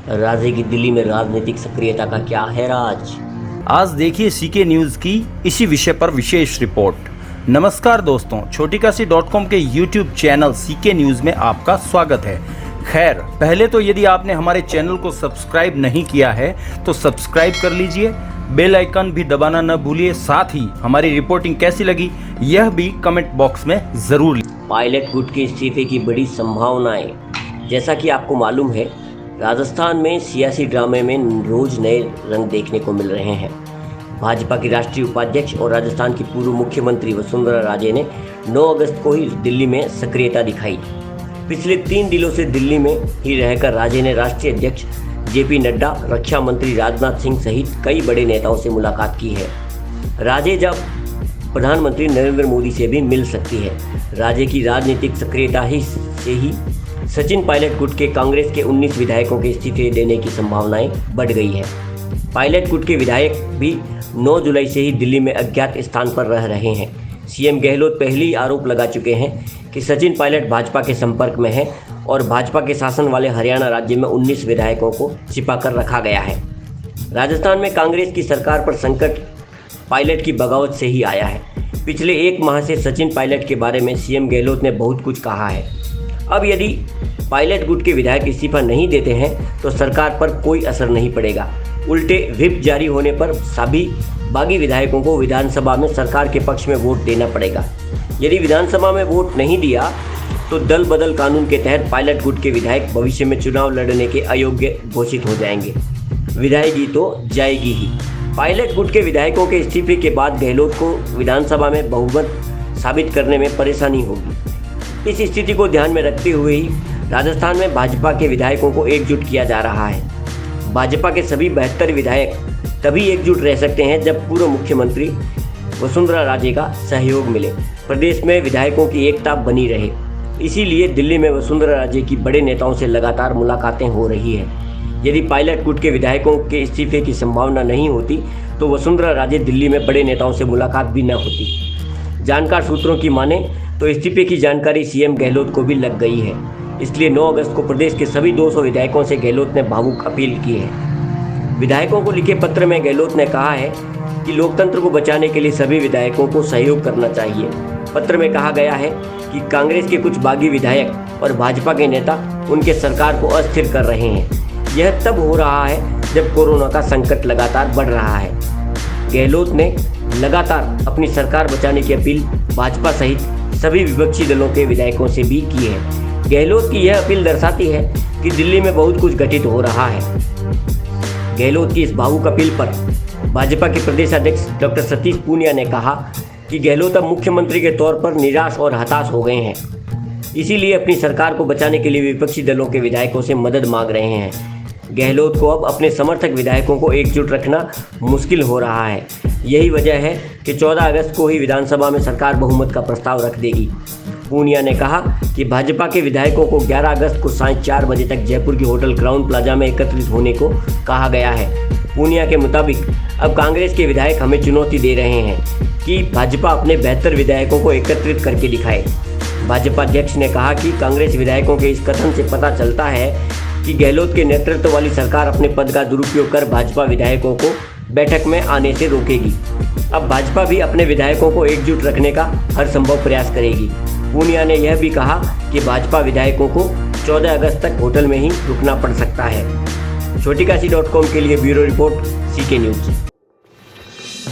राजे की दिल्ली में राजनीतिक सक्रियता का क्या है राज। आज देखिए सीके न्यूज की इसी विषय पर विशेष रिपोर्ट। नमस्कार दोस्तों, छोटीकाशी.com के YouTube चैनल सीके न्यूज में आपका स्वागत है। खैर, पहले तो यदि आपने हमारे चैनल को सब्सक्राइब नहीं किया है तो सब्सक्राइब कर लीजिए, बेल आइकन भी दबाना न भूलिए। साथ ही हमारी रिपोर्टिंग कैसी लगी यह भी कमेंट बॉक्स में जरूर लिखिए। पायलट गुट के इस्तीफे की बड़ी संभावनाएं। जैसा कि आपको मालूम है, राजस्थान में सियासी ड्रामे में रोज नए रंग देखने को मिल रहे हैं। भाजपा की राष्ट्रीय उपाध्यक्ष और राजस्थान की पूर्व मुख्यमंत्री वसुंधरा राजे ने 9 अगस्त को ही दिल्ली में सक्रियता दिखाई। पिछले 3 दिनों से दिल्ली में ही रहकर राजे ने राष्ट्रीय अध्यक्ष जेपी नड्डा, रक्षा मंत्री राजनाथ सिंह सहित कई बड़े नेताओं से मुलाकात की है। राजे जब प्रधानमंत्री नरेंद्र मोदी से भी मिल सकती है। राजे की राजनीतिक सक्रियता से ही सचिन पायलट गुट के कांग्रेस के 19 विधायकों के इस्तीफे देने की संभावनाएं बढ़ गई है। पायलट गुट के विधायक भी 9 जुलाई से ही दिल्ली में अज्ञात स्थान पर रह रहे हैं। सीएम गहलोत पहले ही आरोप लगा चुके हैं कि सचिन पायलट भाजपा के संपर्क में है और भाजपा के शासन वाले हरियाणा राज्य में 19 विधायकों को छिपा कर रखा गया है। राजस्थान में कांग्रेस की सरकार पर संकट पायलट की बगावत से ही आया है। पिछले 1 माह से सचिन पायलट के बारे में सीएम गहलोत ने बहुत कुछ कहा है। अब यदि पायलट गुट के विधायक इस्तीफा नहीं देते हैं तो सरकार पर कोई असर नहीं पड़ेगा। उल्टे व्हिप जारी होने पर सभी बागी विधायकों को विधानसभा में सरकार के पक्ष में वोट देना पड़ेगा। यदि विधानसभा में वोट नहीं दिया तो दल बदल कानून के तहत पायलट गुट के विधायक भविष्य में चुनाव लड़ने के अयोग्य घोषित हो जाएंगे। विधायगी तो जाएगी ही। पायलट गुट के विधायकों के इस्तीफे के बाद गहलोत को विधानसभा में बहुमत साबित करने में परेशानी होगी। इस स्थिति को ध्यान में रखते हुए ही राजस्थान में भाजपा के विधायकों को एकजुट किया जा रहा है। भाजपा के सभी 72 विधायक तभी एकजुट रह सकते हैं जब पूर्व मुख्यमंत्री वसुंधरा राजे का सहयोग मिले, प्रदेश में विधायकों की एकता बनी रहे। इसीलिए दिल्ली में वसुंधरा राजे की बड़े नेताओं से लगातार मुलाकातें हो रही है। यदि पायलट गुट के विधायकों के इस्तीफे की संभावना नहीं होती तो वसुंधरा राजे दिल्ली में बड़े नेताओं से मुलाकात भी न होती। जानकार सूत्रों की माने तो इस्तीफे की जानकारी सीएम गहलोत को भी लग गई है। इसलिए 9 अगस्त को प्रदेश के सभी 200 विधायकों से गहलोत ने भावुक अपील की है। विधायकों को लिखे पत्र में गहलोत ने कहा है कि लोकतंत्र को बचाने के लिए सभी विधायकों को सहयोग करना चाहिए। पत्र में कहा गया है कि कांग्रेस के कुछ बागी विधायक और भाजपा के नेता उनके सरकार को अस्थिर कर रहे हैं। यह तब हो रहा है जब कोरोना का संकट लगातार बढ़ रहा है। गहलोत ने लगातार अपनी सरकार बचाने की अपील भाजपा सहित सभी विपक्षी दलों के विधायकों से भी की है। गहलोत की यह अपील दर्शाती है कि दिल्ली में बहुत कुछ घटित हो रहा है। गहलोत की इस भावुक अपील पर भाजपा के प्रदेश अध्यक्ष डॉक्टर सतीश पूनिया ने कहा कि गहलोत अब मुख्यमंत्री के तौर पर निराश और हताश हो गए हैं। इसीलिए अपनी सरकार को बचाने के लिए विपक्षी दलों के विधायकों से मदद मांग रहे हैं। गहलोत को अब अपने समर्थक विधायकों को एकजुट रखना मुश्किल हो रहा है। यही वजह है कि 14 अगस्त को ही विधानसभा में सरकार बहुमत का प्रस्ताव रख देगी। पूनिया ने कहा कि भाजपा के विधायकों को 11 अगस्त को साढ़े 4 बजे तक जयपुर की होटल क्राउन प्लाजा में एकत्रित होने को कहा गया है। पूनिया के मुताबिक अब कांग्रेस के विधायक हमें चुनौती दे रहे हैं कि भाजपा अपने 72 विधायकों को एकत्रित करके दिखाए। भाजपा अध्यक्ष ने कहा कि कांग्रेस विधायकों के इस कथन से पता चलता है कि गहलोत के नेतृत्व वाली सरकार अपने पद का दुरुपयोग कर भाजपा विधायकों को बैठक में आने से रोकेगी। अब भाजपा भी अपने विधायकों को एकजुट रखने का हर संभव प्रयास करेगी। पूनिया ने यह भी कहा कि भाजपा विधायकों को 14 अगस्त तक होटल में ही रुकना पड़ सकता है। छोटीकाशी.com के लिए ब्यूरो रिपोर्ट सीके न्यूज।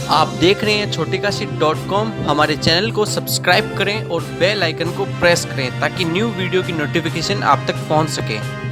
आप देख रहे हैं छोटीकाशी.com। हमारे चैनल को सब्सक्राइब करें और बेल आइकन को प्रेस करें ताकि न्यू वीडियो की नोटिफिकेशन आप तक पहुंच सके।